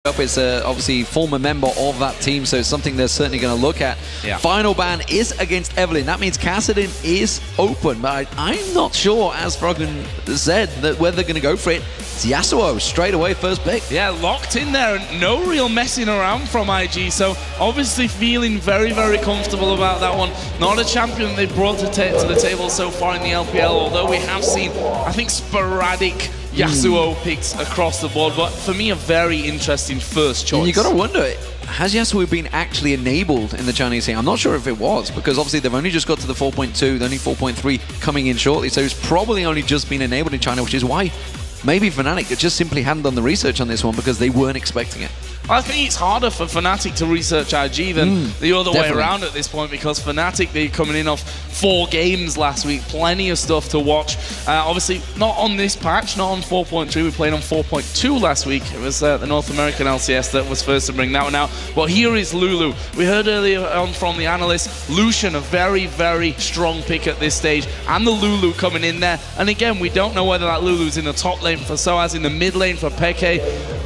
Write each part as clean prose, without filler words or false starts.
up is obviously former member of that team, so it's something they're certainly going to look at. Yeah. Final ban is against Evelyn. That means Kassadin is open, but I'm not sure, as Froggen said, that whether they're going to go for it. It's Yasuo straight away, first pick. Yeah, locked in there and no real messing around from IG, so obviously feeling very, very comfortable about that one. Not a champion they've brought to the table so far in the LPL, although we have seen, I think, sporadic Yasuo picks across the board, but for me, a very interesting first choice. And you got to wonder, has Yasuo been actually enabled in the Chinese scene? I'm not sure if it was, because obviously they've only just got to the 4.2, only 4.3 coming in shortly, so it's probably only just been enabled in China, which is why maybe Fnatic just simply hadn't done the research on this one because they weren't expecting it. I think it's harder for Fnatic to research IG than the other way around at this point, because Fnatic, they're coming in off 4 games last week, plenty of stuff to watch. Obviously, not on this patch, not on 4.3, we played on 4.2 last week. It was the North American LCS that was first to bring that one out. But here is Lulu. We heard earlier on from the analyst, Lucian, a very, very strong pick at this stage, and the Lulu coming in there. And again, we don't know whether that Lulu's in the top lane for Soaz, in the mid lane for Peke,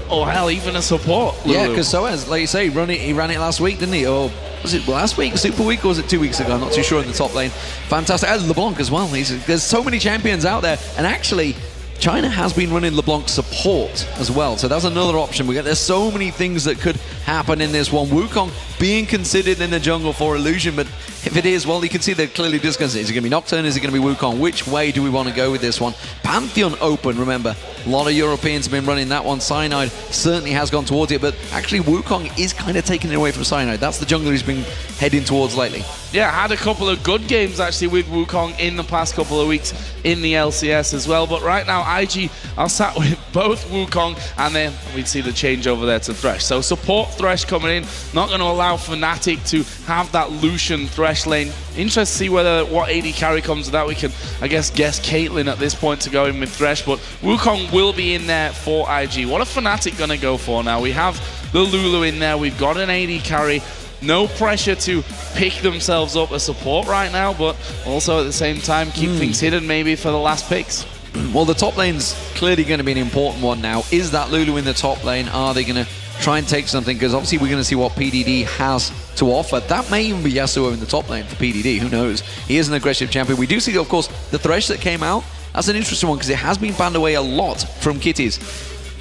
or hell, even a support Lulu. Yeah, because Soaz, like you say, he ran it last week, didn't he? Or was it last week, Super Week, or was it 2 weeks ago? I'm not too sure in the top lane. Fantastic. And LeBlanc as well. There's so many champions out there. And actually, China has been running LeBlanc support as well. So that's another option. There's so many things that could happen in this one. Wukong being considered in the jungle for Illusion, but if it is, well, you can see they're clearly discussing. Is it going to be Nocturne? Is it going to be Wukong? Which way do we want to go with this one? Pantheon open, remember. A lot of Europeans have been running that one. Cyanide certainly has gone towards it, but actually Wukong is kind of taking it away from Cyanide. That's the jungler he's been heading towards lately. Yeah, had a couple of good games actually with Wukong in the past couple of weeks in the LCS as well. But right now, IG are sat with both Wukong, and then we'd see the change over there to Thresh. So support Thresh coming in, not going to allow Fnatic to have that Lucian Thresh lane. Interested to see what AD carry comes to that. We can, I guess Caitlyn at this point to go in with Thresh, but Wukong will be in there for IG. What are Fnatic going to go for now? We have the Lulu in there. We've got an AD carry. No pressure to pick themselves up a support right now, but also at the same time keep things hidden maybe for the last picks. Well, the top lane's clearly going to be an important one now. Is that Lulu in the top lane? Are they going to try and take something? Because obviously we're going to see what PDD has to offer. That may even be Yasuo in the top lane for PDD. Who knows? He is an aggressive champion. We do see, of course, the Thresh that came out. That's an interesting one because it has been banned away a lot from Kitties.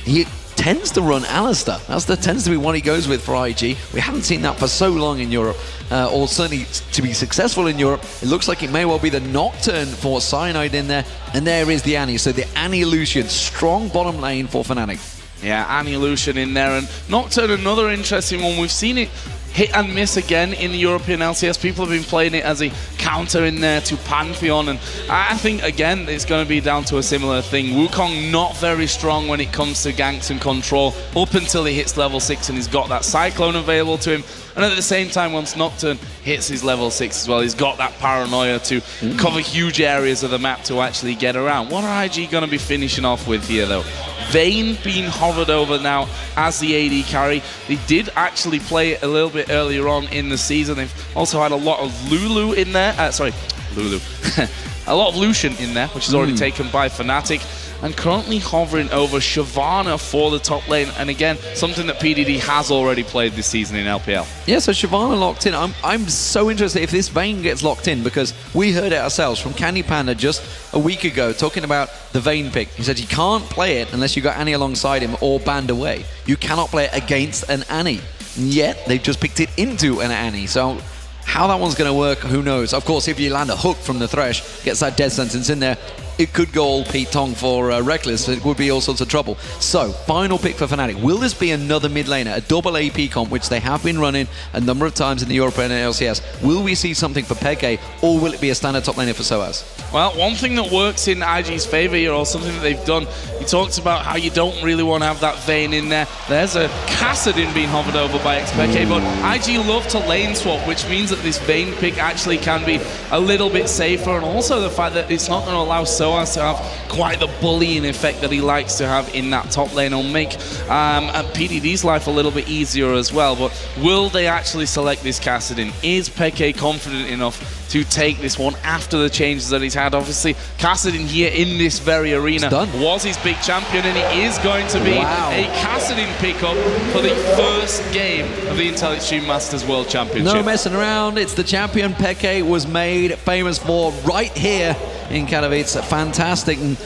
He tends to run Alistar. That tends to be what he goes with for IG. We haven't seen that for so long in Europe, or certainly to be successful in Europe. It looks like it may well be the Nocturne for Cyanide in there, and there is the Annie. So the Annie Lucian, strong bottom lane for Fnatic. Yeah, Annie Lucian in there, and Nocturne, another interesting one. We've seen it hit and miss again in the European LCS. People have been playing it as a counter in there to Pantheon, and I think, again, it's going to be down to a similar thing. Wukong not very strong when it comes to ganks and control up until he hits level 6 and he's got that Cyclone available to him. And at the same time, once Nocturne hits his level 6 as well, he's got that paranoia to cover huge areas of the map to actually get around. What are IG going to be finishing off with here, though? Vayne being hovered over now as the AD carry. They did actually play it a little bit earlier on in the season. They've also had a lot of Lulu in there. A lot of Lucian in there, which is already taken by Fnatic. And currently hovering over Shyvana for the top lane. And again, something that PDD has already played this season in LPL. Yeah, so Shyvana locked in. I'm so interested if this Vayne gets locked in, because we heard it ourselves from Candy Panda just a week ago talking about the Vayne pick. He said you can't play it unless you got Annie alongside him or banned away. You cannot play it against an Annie. And yet, they've just picked it into an Annie. So how that one's going to work, who knows? Of course, if you land a hook from the Thresh, gets that death sentence in there, it could go all Pete Tong for Reckless. It would be all sorts of trouble. So, final pick for Fnatic. Will this be another mid laner, a double AP comp, which they have been running a number of times in the European LCS? Will we see something for Peke, or will it be a standard top laner for Soaz? Well, one thing that works in IG's favor here, or something that they've done, he talks about how you don't really want to have that Vayne in there. There's a Kassadin being hovered over by XPK, but IG love to lane swap, which means that this Vayne pick actually can be a little bit safer, and also the fact that it's not going to allow Soaz so as to have quite the bullying effect that he likes to have in that top lane. It'll make PDD's life a little bit easier as well. But will they actually select this Kassadin? Is Peke confident enough to take this one after the changes that he's had? Obviously, Kassadin here in this very arena was his big champion, and it is going to be a Kassadin pickup for the first game of the Intel Extreme Masters World Championship. No messing around. It's the champion Peke was made famous for right here in Katowice. Fantastic. And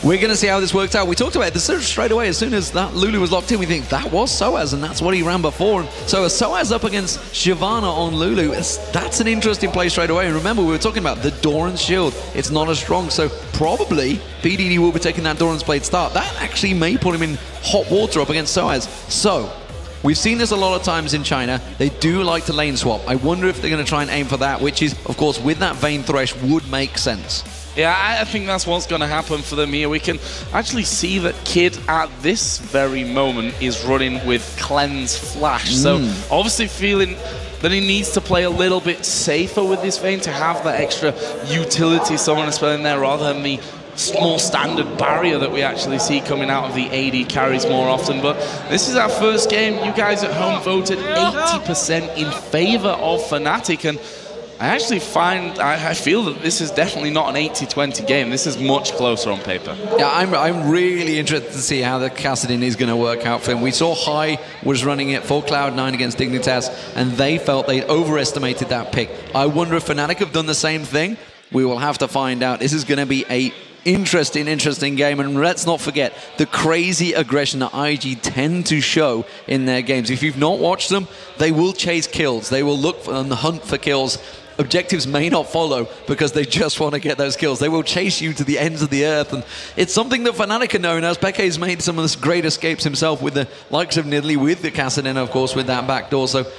we're going to see how this works out. We talked about this straight away. As soon as that Lulu was locked in, we think that was Soaz, and that's what he ran before. And so Soaz up against Shyvana on Lulu, that's an interesting play straight away. And remember, we were talking about the Doran's shield. It's not as strong, so probably PDD will be taking that Doran's Blade start. That actually may put him in hot water up against Soaz. So we've seen this a lot of times in China. They do like to lane swap. I wonder if they're going to try and aim for that, which is, of course, with that Vayne Thresh would make sense. Yeah, I think that's what's going to happen for them here. We can actually see that Kid at this very moment is running with Cleanse Flash. So obviously feeling that he needs to play a little bit safer with this Vayne to have that extra utility someone is playing there rather than the more standard barrier that we actually see coming out of the AD carries more often. But this is our first game. You guys at home voted 80% in favor of Fnatic, and I actually I feel that this is definitely not an 80-20 game. This is much closer on paper. Yeah, I'm really interested to see how the Kassadin is going to work out for him. We saw High was running it for Cloud9 against Dignitas, and they felt they overestimated that pick. I wonder if Fnatic have done the same thing. We will have to find out. This is going to be a interesting game, and let's not forget the crazy aggression that IG tend to show in their games. If you've not watched them, they will chase kills. They will look and hunt for kills. Objectives may not follow because they just want to get those kills. They will chase you to the ends of the earth, and it's something that Fnatic are known as. Peke's made some of the great escapes himself with the likes of Nidalee, with the Kassadin, of course, with that backdoor. So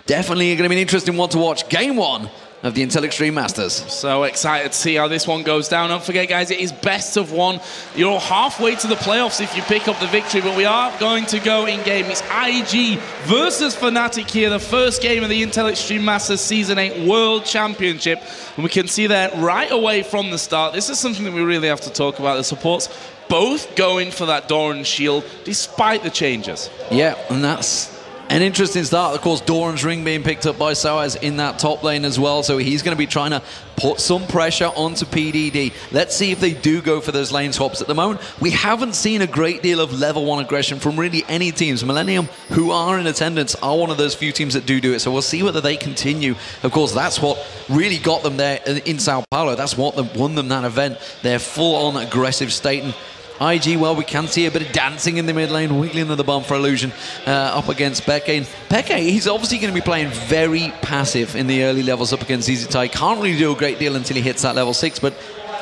definitely going to be an interesting one to watch. Game 1 of the Intel Extreme Masters. So excited to see how this one goes down. Don't forget, guys, it is best of one. You're halfway to the playoffs if you pick up the victory, but we are going to go in game. It's IG versus Fnatic here, the first game of the Intel Extreme Masters Season 8 World Championship. And we can see that right away from the start. This is something that we really have to talk about. The supports both going for that Doran shield despite the changes. Yeah, and that's an interesting start. Of course, Doran's ring being picked up by Soaz in that top lane as well, so he's going to be trying to put some pressure onto PDD. Let's see if they do go for those lane swaps. At the moment, we haven't seen a great deal of level 1 aggression from really any teams. Millennium, who are in attendance, are one of those few teams that do it, so we'll see whether they continue. Of course, that's what really got them there in Sao Paulo. That's what won them that event. Their full-on aggressive state. And IG, well, we can see a bit of dancing in the mid lane, wiggling of the bomb for Illusion up against Peke. And Peke, he's obviously going to be playing very passive in the early levels up against ZZTai. Can't really do a great deal until he hits that level 6, but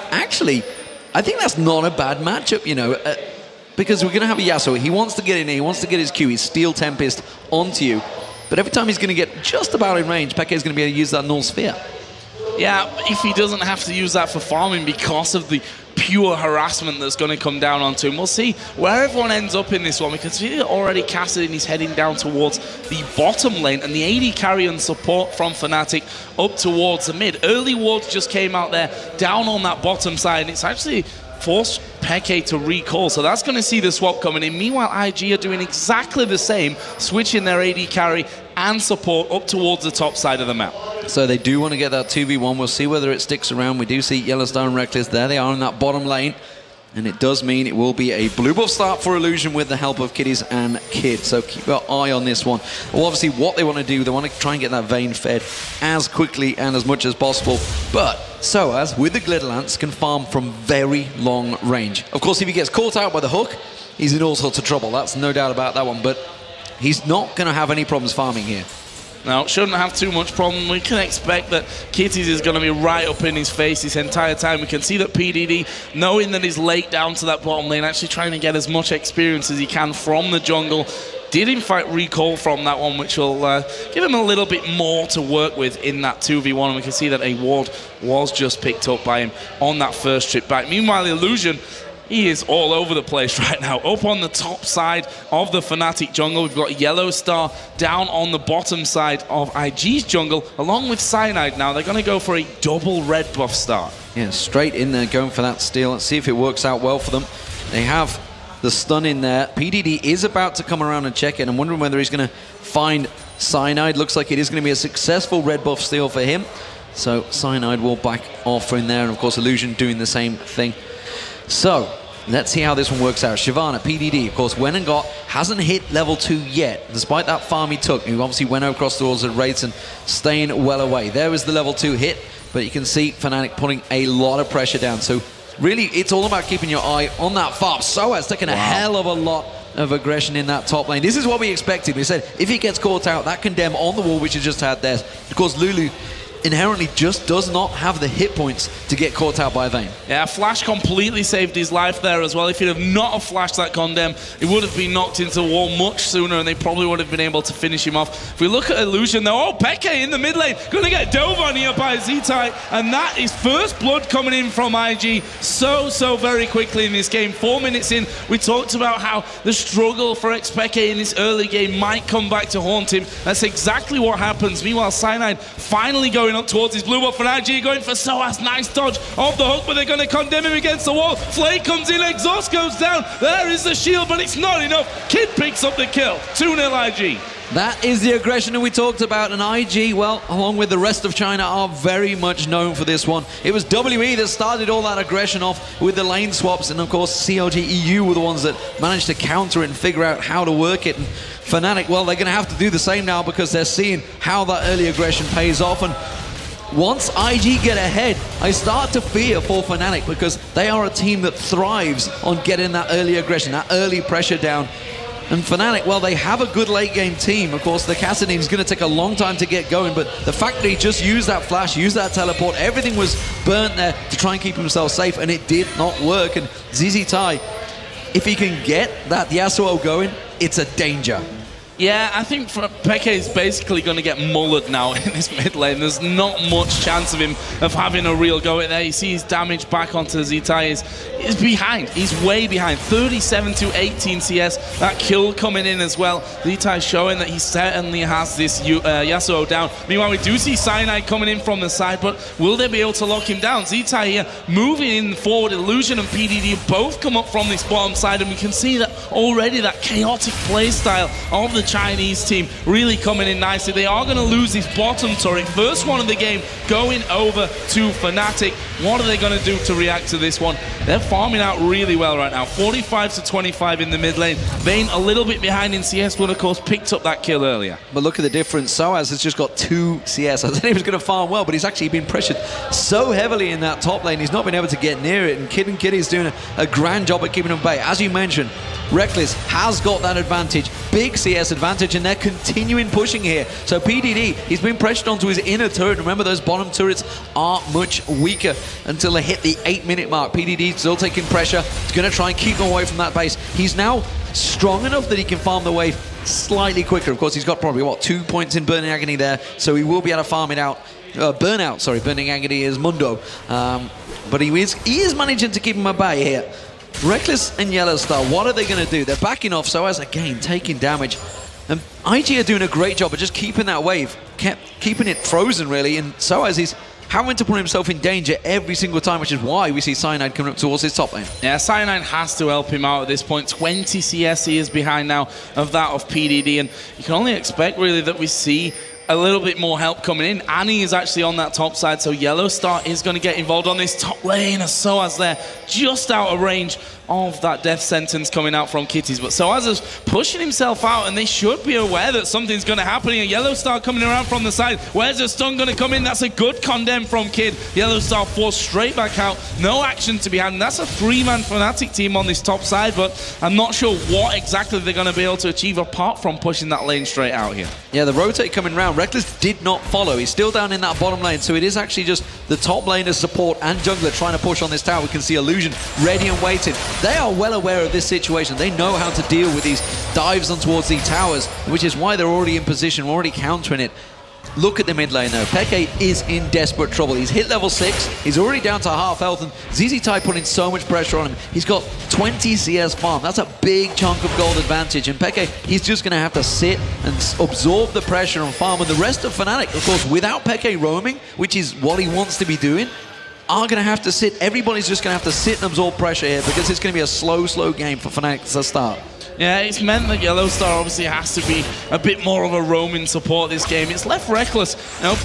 actually, I think that's not a bad matchup, you know, because we're going to have a Yasuo. He wants to get in here, he wants to get his Q, his Steel Tempest onto you, but every time he's going to get just about in range, Peke is going to be able to use that Null Sphere. Yeah, if he doesn't have to use that for farming because of the pure harassment that's going to come down onto him. We'll see where everyone ends up in this one, because we already Kassadin is heading down towards the bottom lane, and the AD carry and support from Fnatic up towards the mid. Early wards just came out there down on that bottom side, and it's actually forced Peke to recall, so that's going to see the swap coming in. Meanwhile, IG are doing exactly the same, switching their AD carry and support up towards the top side of the map. So they do want to get that 2v1. We'll see whether it sticks around. We do see Yellowstone Reckless. There they are in that bottom lane. And it does mean it will be a blue buff start for Illusion with the help of Kiddies and Kid. So keep your eye on this one. Well, obviously, what they want to do, they want to try and get that Vayne fed as quickly and as much as possible. But Soaz, with the Glitter Lance, can farm from very long range. Of course, if he gets caught out by the hook, he's in all sorts of trouble. That's no doubt about that one. But he's not going to have any problems farming here. Now, shouldn't have too much problem. We can expect that Kitties is going to be right up in his face this entire time. We can see that PDD, knowing that he's late down to that bottom lane, actually trying to get as much experience as he can from the jungle, did in fact recall from that one, which will give him a little bit more to work with in that 2v1. And we can see that a ward was just picked up by him on that first trip back. Meanwhile, Illusion, he is all over the place right now. Up on the top side of the Fnatic jungle, we've got Yellow Star down on the bottom side of IG's jungle, along with Cyanide now. They're going to go for a double red buff start. Yeah, straight in there, going for that steal. Let's see if it works out well for them. They have the stun in there. PDD is about to come around and check it. I'm wondering whether he's going to find Cyanide. Looks like it is going to be a successful red buff steal for him. So Cyanide will back off in there, and of course Illusion doing the same thing. So let's see how this one works out. Shyvana, PDD, of course, went and got, hasn't hit level 2 yet, despite that farm he took. He obviously went across towards the raids and staying well away. There was the level 2 hit, but you can see Fnatic putting a lot of pressure down. So really, it's all about keeping your eye on that farm. Soaz taking a hell of a lot of aggression in that top lane. This is what we expected. We said, if he gets caught out, that condemn on the wall, which he just had there. Of course, Lulu inherently just does not have the hit points to get caught out by Vayne. Yeah, Flash completely saved his life there as well. If he'd have not have flashed that condemn, he would have been knocked into the wall much sooner, and they probably would have been able to finish him off. If we look at Illusion though, oh, Peke in the mid lane, gonna get dove on here by Z-Tai, and that is first blood coming in from IG so very quickly in this game. 4 minutes in, we talked about how the struggle for Xpeke in this early game might come back to haunt him. That's exactly what happens. Meanwhile, Cyanide finally going up towards his blue buff, and IG going for Soaz. Nice dodge off the hook, but they're going to condemn him against the wall. Flay comes in, exhaust goes down. There is the shield, but it's not enough. Kid picks up the kill. 2-0 IG. That is the aggression that we talked about, and IG, well, along with the rest of China, are very much known for this one. It was WE that started all that aggression off with the lane swaps, and of course CLG EU were the ones that managed to counter it and figure out how to work it. And Fnatic, well, they're going to have to do the same now because they're seeing how that early aggression pays off. And once IG get ahead, I start to fear for Fnatic because they are a team that thrives on getting that early aggression, that early pressure down. And Fnatic, well, they have a good late game team. Of course, the Cassadine is going to take a long time to get going, but the fact that he just used that flash, used that teleport, everything was burnt there to try and keep himself safe, and it did not work. And ZZ-Tai, if he can get that Yasuo going, it's a danger. Yeah, I think Peke is basically going to get mullered now in this mid lane. There's not much chance of him of having a real go at there. You see his damage back onto Z-Tai is behind. He's way behind. 37 to 18 CS. That kill coming in as well. Z-Tai showing that he certainly has this Yasuo down. Meanwhile, we do see Cyanide coming in from the side, but will they be able to lock him down? Z-Tai here moving in forward. Illusion and PDD both come up from this bottom side, and we can see that already that chaotic play style of the Chinese team really coming in nicely. They are going to lose this bottom turret. First one of the game going over to Fnatic. What are they going to do to react to this one? They're farming out really well right now. 45 to 25 in the mid lane. Vayne a little bit behind in CS, but of course picked up that kill earlier. But look at the difference. Soaz has just got 2 CS. I thought he was going to farm well, but he's actually been pressured so heavily in that top lane. He's not been able to get near it, and Kid and Kitty's doing a grand job at keeping him at bay. As you mentioned, Reckless has got that advantage, big CS advantage, and they're continuing pushing here. So PDD, he's been pressured onto his inner turret. Remember, those bottom turrets are much weaker until they hit the 8-minute mark. PDD still taking pressure. He's going to try and keep them away from that base. He's now strong enough that he can farm the wave slightly quicker. Of course, he's got probably, what, 2 points in Burning Agony there, so he will be able to farm it out. Burnout, sorry, Burning Agony is Mundo. But he is managing to keep him at bay here. Reckless and Yellow Star, what are they going to do? They're backing off, Soaz again taking damage. And IG are doing a great job of just keeping that wave, keeping it frozen really, and Soaz is having to put himself in danger every single time, which is why we see Cyanide coming up towards his top lane. Yeah, Cyanide has to help him out at this point. 20 CS he is behind now of that of PDD, and you can only expect really that we see a little bit more help coming in. Annie is actually on that top side, so Yellow Star is going to get involved on this top lane as Soaz there, just out of range of that death sentence coming out from Kitties. But Soaz is pushing himself out, and they should be aware that something's going to happen. A Yellow Star coming around from the side. Where's the stun going to come in? That's a good condemn from Kid. Yellow Star forced straight back out. No action to be had, and that's a 3-man Fnatic team on this top side, but I'm not sure what exactly they're going to be able to achieve apart from pushing that lane straight out here. Yeah, the rotate coming round. Reckless did not follow. He's still down in that bottom lane, so it is actually just the top laner support and jungler trying to push on this tower. We can see Illusion ready and waiting. They are well aware of this situation. They know how to deal with these dives on towards the towers, which is why they're already in position, already countering it. Look at the mid lane though. Peke is in desperate trouble. He's hit level 6. He's already down to half health, and ZZTie putting so much pressure on him. He's got 20 CS farm. That's a big chunk of gold advantage. And Peke, he's just going to have to sit and absorb the pressure and farm. And the rest of Fnatic, of course, without Peke roaming, which is what he wants to be doing, are going to have to sit. Everybody's just going to have to sit and absorb pressure here because it's going to be a slow game for Fnatic to start. Yeah, it's meant that Yellowstar obviously has to be a bit more of a roaming support this game. It's left Reckless,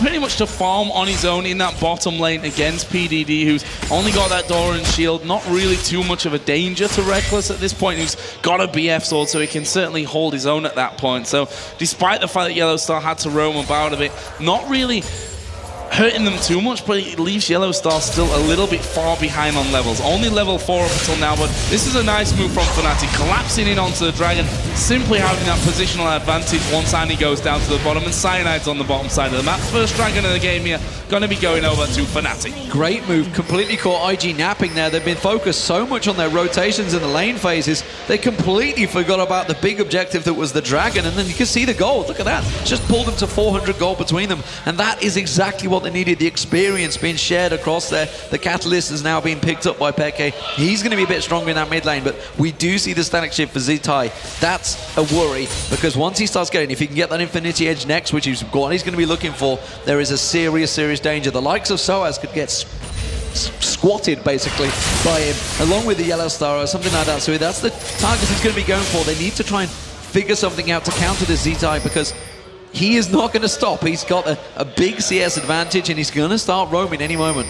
pretty much to farm on his own in that bottom lane against PDD, who's only got that Doran shield. Not really too much of a danger to Reckless at this point, who's got a BF sword, so he can certainly hold his own at that point. So despite the fact that Yellowstar had to roam about a bit, not really hurting them too much, but it leaves Yellowstar still a little bit far behind on levels. Only level 4 up until now, but this is a nice move from Fnatic, collapsing in onto the Dragon, simply having that positional advantage once Annie goes down to the bottom, and Cyanide's on the bottom side of the map. First Dragon of the game here, going to be going over to Fnatic. Great move, completely caught IG napping there. They've been focused so much on their rotations in the lane phases, they completely forgot about the big objective that was the Dragon, and then you can see the gold. Look at that, just pulled them to 400 gold between them, and that is exactly what they needed, the experience being shared across there. The Catalyst is now being picked up by Peke. He's going to be a bit stronger in that mid lane, but we do see the static shift for ZZTie. That's a worry, because once he starts getting, if he can get that Infinity Edge next, which is what he's going to be looking for, there is a serious danger. The likes of Soaz could get squatted basically by him, along with the Yellowstar or something like that. So that's the target he's going to be going for. They need to try and figure something out to counter this ZZTie, because he is not going to stop. He's got a big CS advantage, and he's going to start roaming any moment.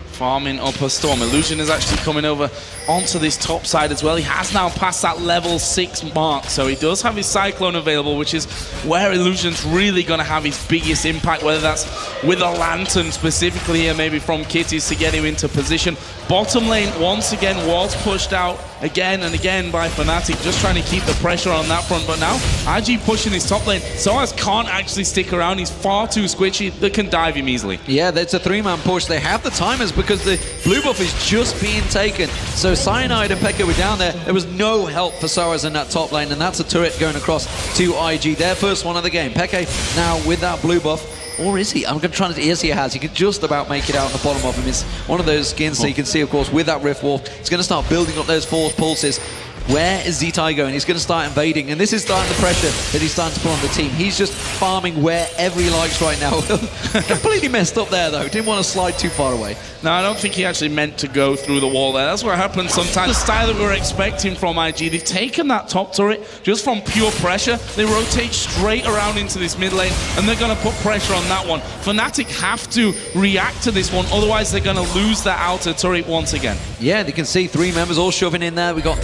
Farming up a storm. Illusion is actually coming over onto this top side as well. He has now passed that level 6 mark, so he does have his Cyclone available, which is where Illusion's really going to have his biggest impact, whether that's with a Lantern specifically here, maybe from Kitties to get him into position. Bottom lane, once again, was pushed out again and again by Fnatic, just trying to keep the pressure on that front. But now, IG pushing his top lane. Soaz can't actually stick around. He's far too squishy. They can dive him easily. Yeah, that's a 3-man push. They have the timers because the blue buff is just being taken. So Cyanide and Peke were down there. There was no help for Soaz in that top lane, and that's a turret going across to IG. Their first one of the game. Peke now with that blue buff. Or is he? I'm going to try to... Yes, he has. He can just about make it out on the bottom of him. It's one of those skins that you can see, of course, with that Rift Wolf. It's going to start building up those force pulses. Where is ZZTie going? He's going to start invading, and this is starting the pressure that he's starting to put on the team. He's just farming wherever he likes right now. Completely messed up there, though. Didn't want to slide too far away. No, I don't think he actually meant to go through the wall there. That's what happens sometimes. The style that we were expecting from IG, they've taken that top turret just from pure pressure. They rotate straight around into this mid lane, and they're going to put pressure on that one. Fnatic have to react to this one, otherwise they're going to lose that outer turret once again. Yeah, they can see 3 members all shoving in there. We got...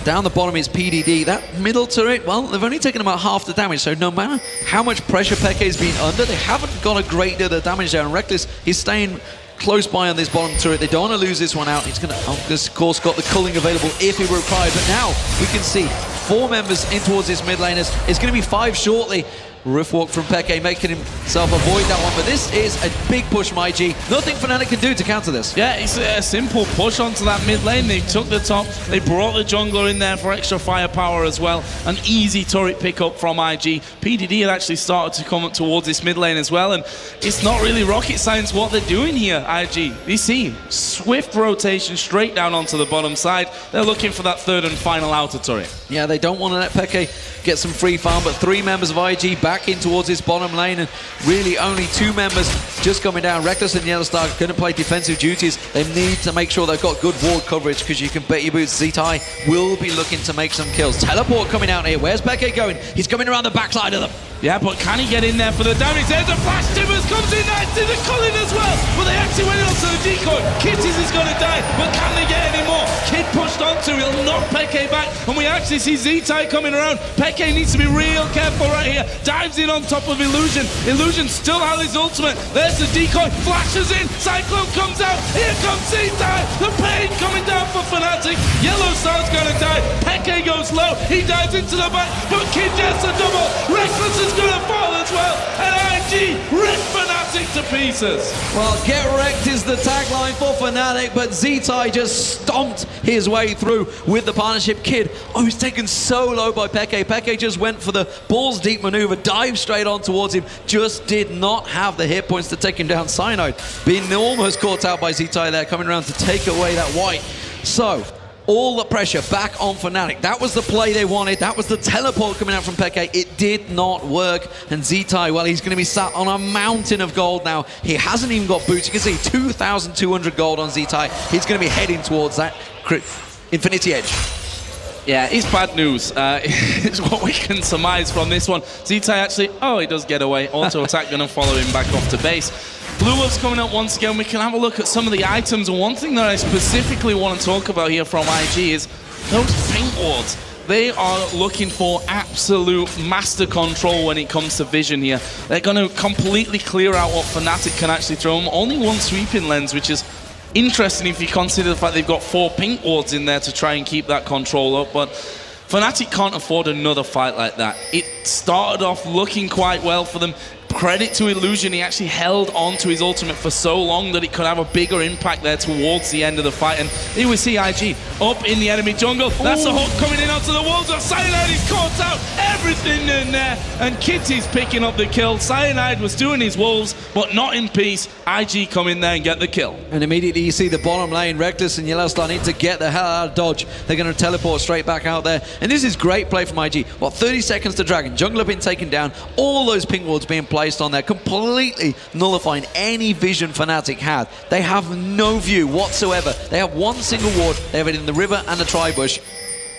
Down the bottom is PDD. That middle turret, well, they've only taken about half the damage, so no matter how much pressure Peke's been under, they haven't got a great deal of damage there. And Reckless is staying close by on this bottom turret. They don't want to lose this one out. He's going to, of course, got the culling available if he were required. But now we can see 4 members in towards this mid laners. It's going to be 5 shortly. Rift walk from Peke, making himself avoid that one, but this is a big push from IG. Nothing Fnatic can do to counter this. Yeah, it's a simple push onto that mid lane. They took the top, they brought the jungler in there for extra firepower as well. An easy turret pickup from IG. PDD had actually started to come up towards this mid lane as well, and it's not really rocket science what they're doing here, IG. You see, swift rotation straight down onto the bottom side. They're looking for that 3rd and final outer turret. Yeah, they don't want to let Peke get some free farm, but 3 members of IG back in towards his bottom lane, and really only 2 members just coming down. Reckless and Yellowstar going to play defensive duties. They need to make sure they've got good ward coverage, because you can bet your boots ZZTie will be looking to make some kills. Teleport coming out here. Where's Peke going? He's coming around the backside of them. Yeah, but can he get in there for the damage? There's a flash. Timbers comes in there to the culling as well, but they actually went onto the decoy. Kitties is going to die, but can they get any more? Kid pushed onto, he'll knock Peke back, and we actually see ZZTie coming around. Peke needs to be real careful right here. Dives in on top of Illusion. Illusion still has his ultimate. There's the decoy, flashes in, Cyclone comes out. Here comes ZZTie. The pain coming down for Fnatic. Yellowstar's going to die. Peke goes low, he dives into the back, but Kid gets a double. Reckless is going to fall as well, and IG rip Fnatic Fnatic to pieces. Well, get wrecked is the tagline for Fnatic, but Z-Tai just stomped his way through with the partnership. Kid, oh, he's taken so low by Peke. Peke just went for the balls deep maneuver, dived straight on towards him, just did not have the hit points to take him down. Cyanide being almost caught out by Z-Tai there, coming around to take away that white. So, all the pressure back on Fnatic. That was the play they wanted. That was the teleport coming out from Peke. It did not work. And Z-Tai, well, he's going to be sat on a mountain of gold now. He hasn't even got boots. You can see 2,200 gold on Z-Tai. He's going to be heading towards that Infinity Edge. Yeah, it's bad news. It's what we can surmise from this one. Z-Tai actually, oh, he does get away. Auto attack going to follow him back off to base. Blue Wolves coming up once again. We can have a look at some of the items. And one thing that I specifically want to talk about here from IG is those paint wards. They are looking for absolute master control when it comes to vision here. They're going to completely clear out what Fnatic can actually throw them. Only one sweeping lens, which is interesting if you consider the fact they've got 4 pink wards in there to try and keep that control up. But Fnatic can't afford another fight like that. It started off looking quite well for them. Credit to Illusion, he actually held on to his ultimate for so long that it could have a bigger impact there towards the end of the fight. And here we see IG up in the enemy jungle. That's a hook coming in onto the walls. Cyanide is caught out, everything in there. And Kitty's picking up the kill. Cyanide was doing his wolves, but not in peace. IG come in there and get the kill. And immediately you see the bottom lane. Reckless and Yellowstar need to get the hell out of dodge. They're going to teleport straight back out there. And this is great play from IG. What, 30 seconds to Dragon. Jungler been taken down. All those pink wards being placed on there, completely nullifying any vision Fnatic had. They have no view whatsoever. They have one single ward. They have it in the river and the tri-bush,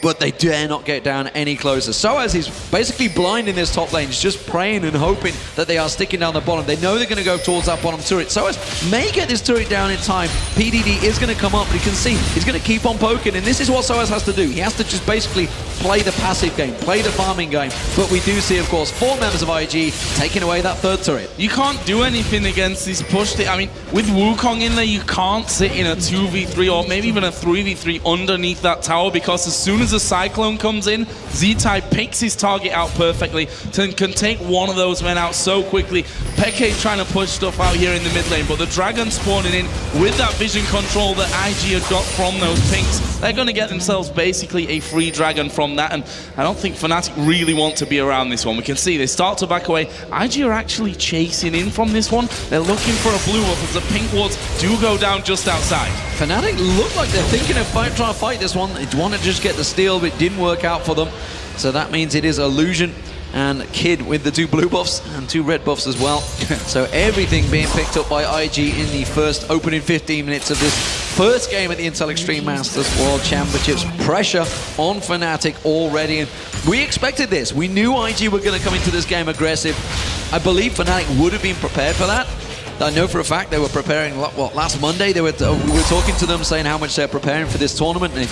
but they dare not get down any closer. Soaz is basically blind in this top lane. He's just praying and hoping that they are sticking down the bottom. They know they're going to go towards that bottom turret. Soaz may get this turret down in time. PDD is going to come up, but you can see he's going to keep on poking, and this is what Soaz has to do. He has to just basically play the passive game, play the farming game. But we do see, of course, 4 members of IG taking away that 3rd turret. You can't do anything against this push. I mean, with Wukong in there, you can't sit in a 2v3 or maybe even a 3v3 underneath that tower, because as soon as the Cyclone comes in, Z-Tai picks his target out perfectly and can take one of those men out so quickly. Peke trying to push stuff out here in the mid lane, but the Dragon spawning in with that vision control that IG had got from those pinks. They're going to get themselves basically a free Dragon from that, and I don't think Fnatic really want to be around this one. We can see they start to back away. IG are actually chasing in from this one. They're looking for a blue up as the pink wards do go down just outside. Fnatic look like they're thinking of trying to fight this one. They want to just get the steal, but it didn't work out for them. So that means it is Illusion and Kid with the 2 blue buffs and 2 red buffs as well. So everything being picked up by IG in the first opening 15 minutes of this first game at the Intel Extreme Masters World Championships. Pressure on Fnatic already, and we expected this. We knew IG were going to come into this game aggressive. I believe Fnatic would have been prepared for that. I know for a fact they were preparing, what, last Monday we were talking to them saying how much they're preparing for this tournament and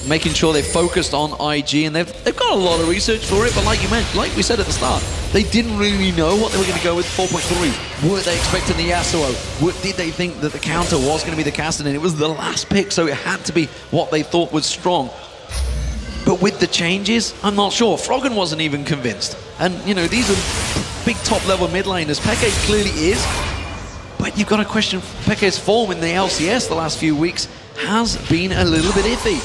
making sure they focused on IG, and they've got a lot of research for it, but like you mentioned, like we said at the start, they didn't really know what they were going to go with 4.3. Were they expecting the Yasuo? Did they think that the counter was going to be the Castle? And it was the last pick, so it had to be what they thought was strong. But with the changes, I'm not sure. Froggen wasn't even convinced. And, you know, these are big top-level mid laners. Peke clearly is. But you've got to question Peke's form in the LCS the last few weeks has been a little bit iffy.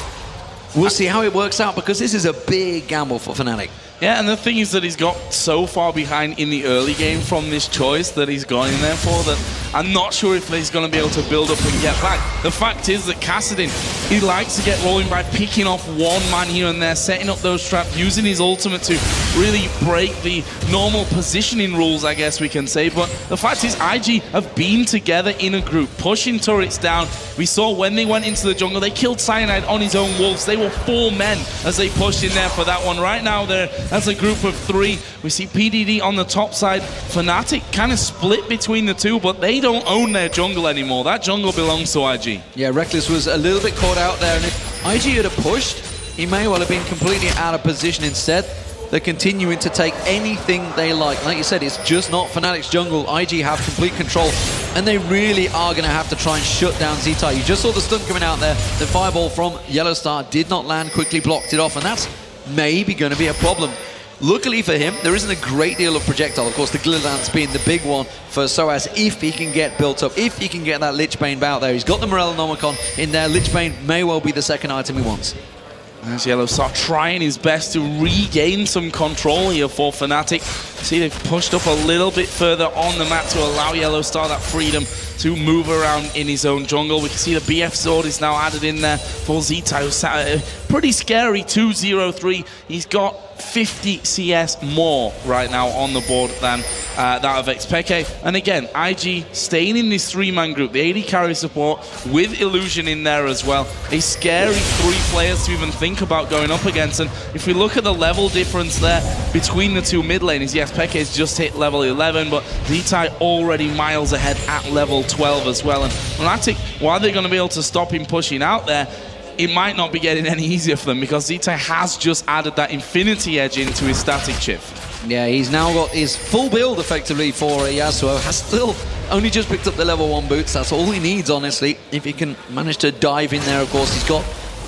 We'll see how it works out, because this is a big gamble for Fnatic. Yeah, and the thing is that he's got so far behind in the early game from this choice that he's gone in there for that I'm not sure if he's going to be able to build up and get back. The fact is that Kassadin, he likes to get rolling by picking off one man here and there, setting up those traps, using his ultimate to really break the normal positioning rules, I guess we can say. But the fact is, IG have been together in a group, pushing turrets down. We saw when they went into the jungle, they killed Cyanide on his own wolves. They were 4 men as they pushed in there for that one. Right now, they're as a group of 3. We see PDD on the top side. Fnatic kind of split between the two, but they don't own their jungle anymore. That jungle belongs to IG. Yeah, Reckless was a little bit caught out there, and if IG had pushed, he may well have been completely out of position. Instead, they're continuing to take anything they like. Like you said, it's just not Fnatic's jungle. IG have complete control, and they really are going to have to try and shut down Z-Tai. You just saw the stun coming out there. The fireball from Yellowstar did not land, quickly blocked it off, and that's maybe going to be a problem. Luckily for him, there isn't a great deal of projectile. Of course, the Glitter Lance being the big one for Soaz, if he can get built up, if he can get that Lich Bane bout there. He's got the Morellonomicon in there. Lich Bane may well be the second item he wants. As Yellowstar trying his best to regain some control here for Fnatic. See, they've pushed up a little bit further on the map to allow Yellowstar that freedom to move around in his own jungle. We can see the BF Sword is now added in there for Zeta, who's sat at a pretty scary 2-0-3. He's got 50 CS more right now on the board than that of Xpeke. And again, IG staying in this three-man group, the AD carry support with Illusion in there as well. A scary three players to even think about going up against. And if we look at the level difference there between the two mid laners, yes, Peke's just hit level 11, but Zeta already miles ahead at level 12 as well. And Fnatic, while they're going to be able to stop him pushing out there, it might not be getting any easier for them because Zeta has just added that Infinity Edge into his static chip. Yeah, he's now got his full build effectively for Yasuo. Has still only just picked up the level 1 boots. That's all he needs, honestly. If he can manage to dive in there, of course, he's got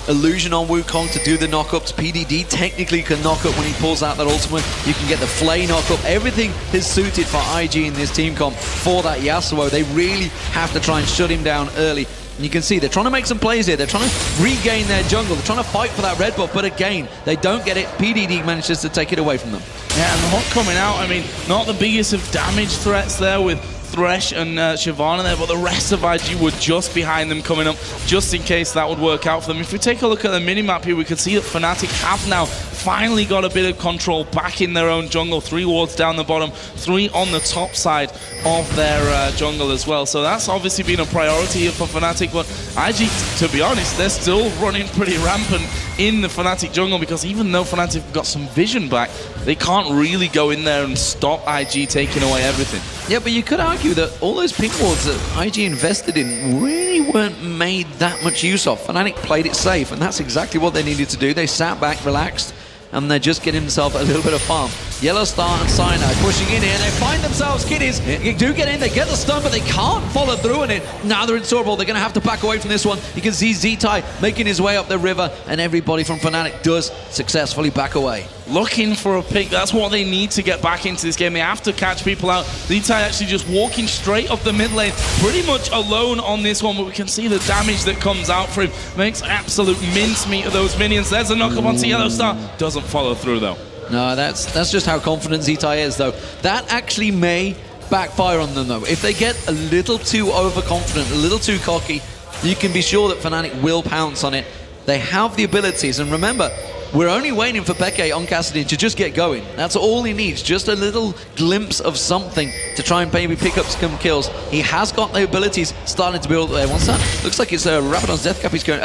Illusion on Wukong to do the knockups. PDD technically can knock up when he pulls out that ultimate. You can get the Flay knockup. Everything is suited for IG in this team comp for that Yasuo. They really have to try and shut him down early. And you can see they're trying to make some plays here. They're trying to regain their jungle. They're trying to fight for that red buff, but again, they don't get it. PDD manages to take it away from them. Yeah, and the Hawk coming out, I mean, not the biggest of damage threats there with Thresh and Shyvana there, but the rest of IG were just behind them coming up, just in case that would work out for them. If we take a look at the minimap here, we can see that Fnatic have now finally got a bit of control back in their own jungle. 3 wards down the bottom, 3 on the top side of their jungle as well. So that's obviously been a priority here for Fnatic, but IG, to be honest, they're still running pretty rampant in the Fnatic jungle because even though Fnatic have got some vision back, they can't really go in there and stop IG taking away everything. Yeah, but you could argue that all those pink wards that IG invested in really weren't made that much use of. Fnatic played it safe, and that's exactly what they needed to do. They sat back, relaxed, and they're just getting themselves a little bit of farm. Yellowstar and Cyanide pushing in here. They find themselves kiddies. They do get in, they get the stun, but they can't follow through on it. Now they're in Sorbol. They're going to have to back away from this one. You can see Zeta making his way up the river, and everybody from Fnatic does successfully back away. Looking for a pick. That's what they need to get back into this game. They have to catch people out. Zeta actually just walking straight up the mid lane, pretty much alone on this one, but we can see the damage that comes out for him. Makes absolute mincemeat of those minions. There's a knockup onto Yellowstar. Doesn't follow through though. No, that's just how confident Zeta is, though. That actually may backfire on them, though. If they get a little too overconfident, a little too cocky, you can be sure that Fnatic will pounce on it. They have the abilities, and remember, we're only waiting for Peke on Cassidy to just get going. That's all he needs, just a little glimpse of something to try and maybe pick up some kills. He has got the abilities starting to build. What's that? Looks like it's Rabadon's Death Cap. He's going.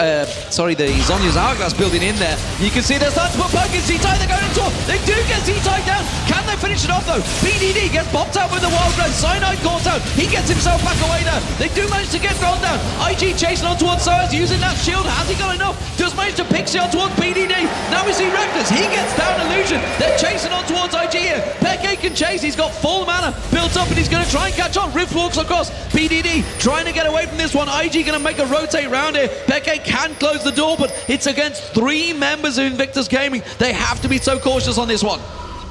Sorry, the Zhonya's Hourglass building in there. You can see they're starting to put poke in Z-Tai. They're going into it. They do get Z-Tai down. Can they finish it off though? PDD gets bopped out with the Wild Growth. Cyanide caught out. He gets himself back away there. They do manage to get thrown down. IG chasing on towards Soaz, using that shield. Has he got enough? Does manage to pixie on towards PDD. Now we see Reckless. He gets down Illusion. They're chasing on towards IG here. Peke can chase. He's got full mana built up and he's going to try and catch on. Rift walks across. PDD trying to get away from this one. IG going to make a rotate round here. Peke can close the door, but it's against 3 members of Invictus Gaming. They have to be so cautious on this one.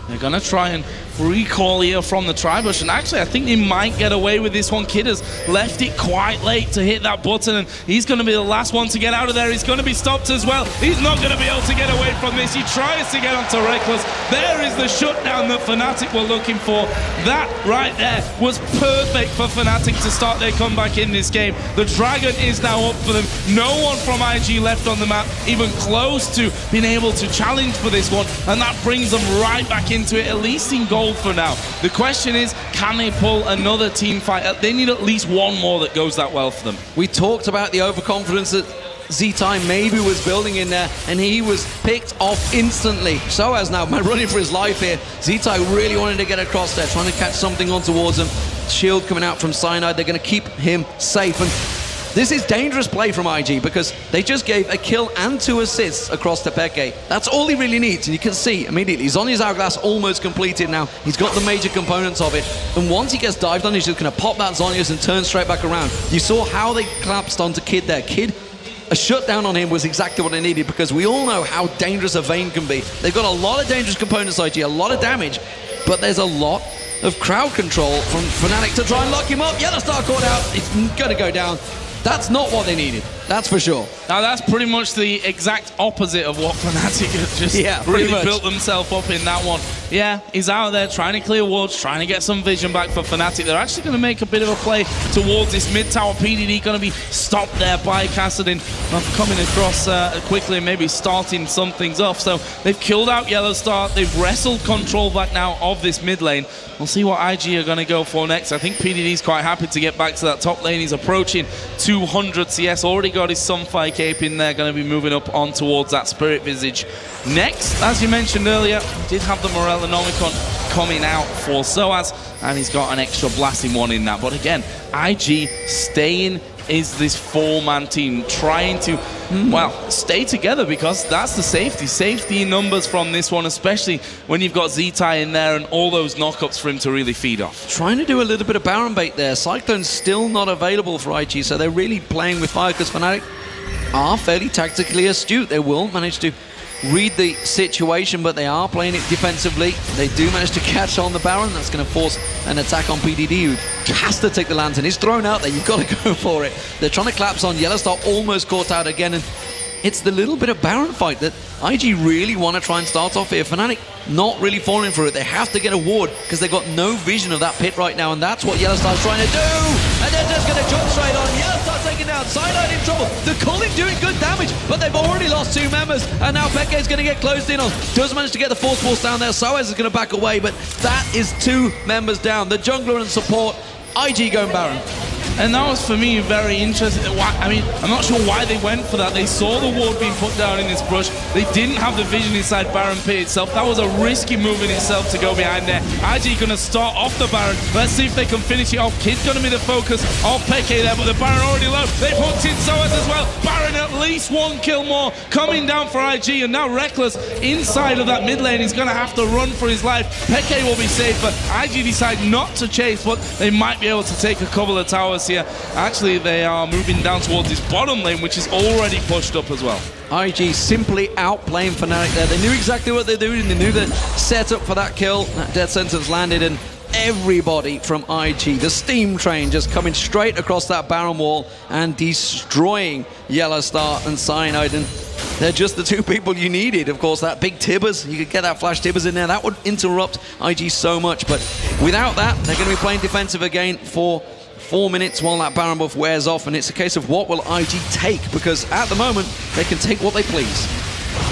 They're going to try and recall here from the Tribush, and actually I think they might get away with this one. Kid has left it quite late to hit that button, and he's going to be the last one to get out of there. He's going to be stopped as well. He's not going to be able to get away from this. He tries to get onto Reckless. There is the shutdown that Fnatic were looking for. That right there was perfect for Fnatic to start their comeback in this game. The Dragon is now up for them. No one from IG left on the map even close to being able to challenge for this one, and that brings them right back into it, at least in gold for now. The question is, can they pull another team fight? They need at least one more that goes that well for them. We talked about the overconfidence that Z-Tai maybe was building in there, and he was picked off instantly. Soaz now running for his life here. Z-Tai really wanted to get across there, trying to catch something on towards him. Shield coming out from Cyanide. They're going to keep him safe, and this is dangerous play from IG because they just gave a kill and 2 assists across to Peke. That's all he really needs, and you can see immediately Zhonya's Hourglass almost completed now. He's got the major components of it, and once he gets dived on, he's just going to pop that Zhonya's and turn straight back around. You saw how they collapsed onto Kid there. Kid a shutdown on him was exactly what they needed, because we all know how dangerous a Vayne can be. They've got a lot of dangerous components, IG, a lot of damage, but there's a lot of crowd control from Fnatic to try and lock him up. Yellow Star caught out. It's going to go down. That's not what they needed. That's for sure. Now, that's pretty much the exact opposite of what Fnatic have just really built themselves up in that one. Yeah, he's out there trying to clear wards, trying to get some vision back for Fnatic. They're actually going to make a bit of a play towards this mid-tower. PDD going to be stopped there by Kassadin, coming across quickly and maybe starting some things off. So they've killed out Yellow Star. They've wrestled control back now of this mid lane. We'll see what IG are going to go for next. I think PDD's quite happy to get back to that top lane. He's approaching 200 CS, already got his Sunfire Cape in there, going to be moving up on towards that Spirit Visage. Next, as you mentioned earlier, did have the Morellonomicon coming out for Soaz, and he's got an extra blasting one in that. But again, IG staying is this four-man team, trying to, well, stay together, because that's the safety in numbers from this one, especially when you've got Z-Tai in there and all those knockups for him to really feed off. Trying to do a little bit of Baron bait there. Cyclone's still not available for IG, so they're really playing with fire, because Fnatic are fairly tactically astute. They will manage to read the situation, but they are playing it defensively. They do manage to catch on the Baron. That's going to force an attack on PDD, who has to take the Lantern. He's thrown out there. You've got to go for it. They're trying to collapse on. Yellow Star almost caught out again, and it's the little bit of Baron fight that IG really want to try and start off here. Fnatic not really falling for it. They have to get a ward, because they've got no vision of that pit right now, and that's what Yellow Star's trying to do. And they're just going to jump straight on. Yellow Star taken down. Cyanide in trouble. The Culling doing good damage, but they've already lost 2 members, and now Peke's going to get closed in on. Does manage to get the Force Force down there. Soaz is going to back away, but that is 2 members down. The jungler and support. IG going Baron. And that was, for me, very interesting. I mean, I'm not sure why they went for that. They saw the ward being put down in this brush. They didn't have the vision inside Baron Pit itself. That was a risky move in itself to go behind there. IG going to start off the Baron. Let's see if they can finish it off. Kid's going to be the focus of Peke there, but the Baron already low. They've hooked in Soaz as well. Baron at least 1 kill more coming down for IG, and now Reckless inside of that mid lane. He's going to have to run for his life. Peke will be safe, but IG decide not to chase, but they might be able to take a couple of towers here. Actually, they are moving down towards this bottom lane, which is already pushed up as well. IG simply outplaying Fnatic there. They knew exactly what they're doing. They knew the setup for that kill. That death sentence landed, and everybody from IG, the steam train, just coming straight across that Baron wall and destroying Yellow Star and Cyanide. And they're just the 2 people you needed. Of course, that big Tibbers, you could get that flash Tibbers in there. That would interrupt IG so much. But without that, they're going to be playing defensive again for 4 minutes while that Baron buff wears off, and it's a case of what will IG take, because at the moment they can take what they please.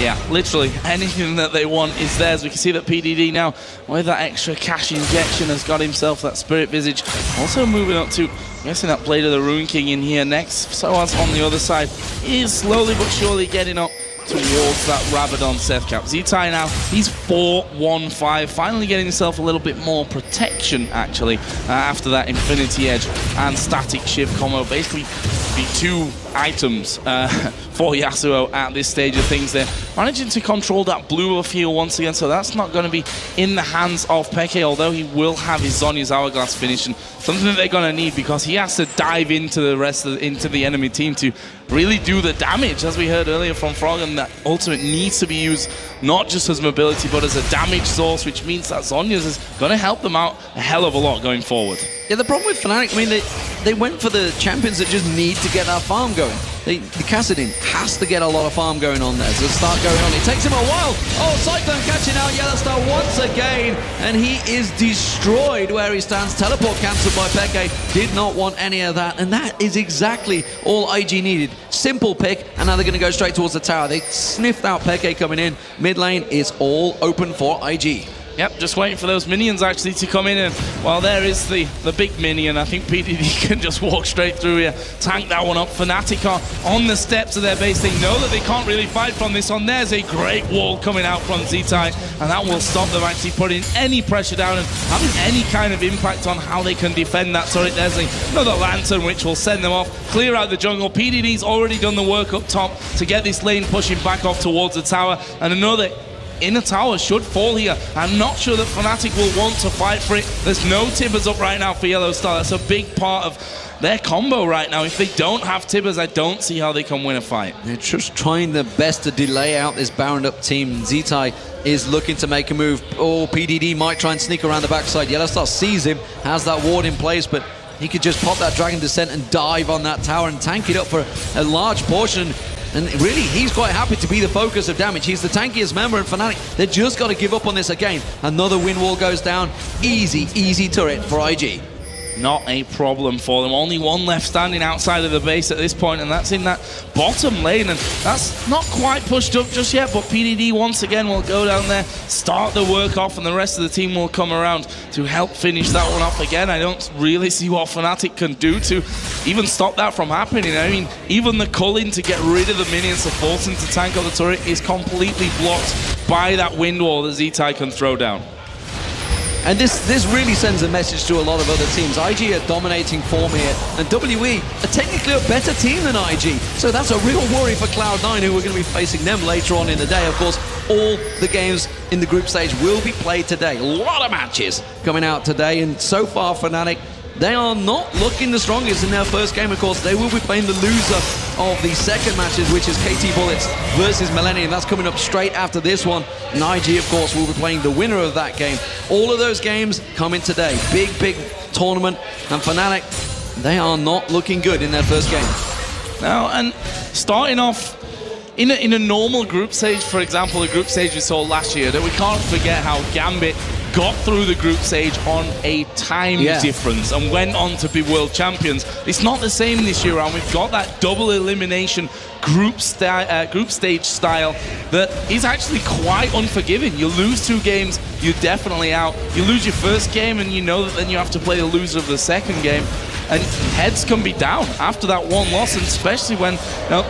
Yeah, literally anything that they want is theirs. We can see that PDD now, with that extra cash injection, has got himself that Spirit Visage. Also moving up to, I'm guessing, that Blade of the Rune King in here next. Soaz on the other side is slowly but surely getting up towards that Rabadon Seth cap. Z-Tai now, he's 4-1-5, finally getting himself a little bit more protection, actually, after that Infinity Edge and Static Shift combo. Basically, the 2 items for Yasuo at this stage of things. They're managing to control that blue field once again, so that's not going to be in the hands of Peke, although he will have his Zhonya's Hourglass finish, and something that they're going to need, because he has to dive into the rest of into the enemy team to really do the damage, as we heard earlier from Frog, and that ultimate needs to be used not just as mobility but as a damage source, which means that Zhonya's is going to help them out a hell of a lot going forward. Yeah, the problem with Fnatic, I mean, they went for the champions that just need to get that farm going. The Kassadin has to get a lot of farm going on there to start going on. It takes him a while. Oh, Cyclone catching out Yellow Star once again, and he is destroyed where he stands. Teleport cancelled by Peke. Did not want any of that, and that is exactly all IG needed. Simple pick, and now they're going to go straight towards the tower. They sniffed out Peke coming in. Mid lane is all open for IG. Yep, just waiting for those minions actually to come in, and while there is the big minion, I think PDD can just walk straight through here, tank that one up. Fnatic are on the steps of their base. They know that they can't really fight from this one. There's a great wall coming out from Z-Tai, and that will stop them actually putting any pressure down and having any kind of impact on how they can defend that turret. There's another Lantern which will send them off, clear out the jungle. PDD's already done the work up top to get this lane pushing back off towards the tower, and another inner tower should fall here. I'm not sure that Fnatic will want to fight for it. There's no Tibbers up right now for Yellow Star. That's a big part of their combo right now. If they don't have Tibbers, I don't see how they can win a fight. They're just trying their best to delay out this Baron up team. Zitai is looking to make a move. Oh, PDD might try and sneak around the backside. Yellow Star sees him, has that ward in place, but he could just pop that Dragon Descent and dive on that tower and tank it up for a large portion. And really, he's quite happy to be the focus of damage. He's the tankiest member in Fnatic. They've just got to give up on this again. Another wind wall goes down. Easy, easy turret for IG. Not a problem for them. Only one left standing outside of the base at this point, and that's in that bottom lane, and that's not quite pushed up just yet, but PDD once again will go down there, start the work off, and the rest of the team will come around to help finish that one off again. I don't really see what Fnatic can do to even stop that from happening. I mean, even the culling to get rid of the minions to force him to tank on the turret is completely blocked by that wind wall that Zitai can throw down. And this really sends a message to a lot of other teams. IG are dominating form here, and WE are technically a better team than IG. So that's a real worry for Cloud9, who are going to be facing them later on in the day. Of course, all the games in the group stage will be played today. A lot of matches coming out today, and so far Fnatic, they are not looking the strongest in their first game. Of course, they will be playing the loser of the second matches, which is KT Bullets versus Millennium. That's coming up straight after this one. And IG, of course, will be playing the winner of that game. All of those games coming today. Big, big tournament. And Fnatic, they are not looking good in their first game. Now, and starting off in a normal group stage, for example, the group stage we saw last year, that we can't forget how Gambit got through the group stage on a time difference and went on to be world champions. It's not the same this year around. We've got that double elimination group stage style that is actually quite unforgiving. You lose 2 games, you're definitely out. You lose your first game and you know that then you have to play the loser of the second game. And heads can be down after that one loss, and especially when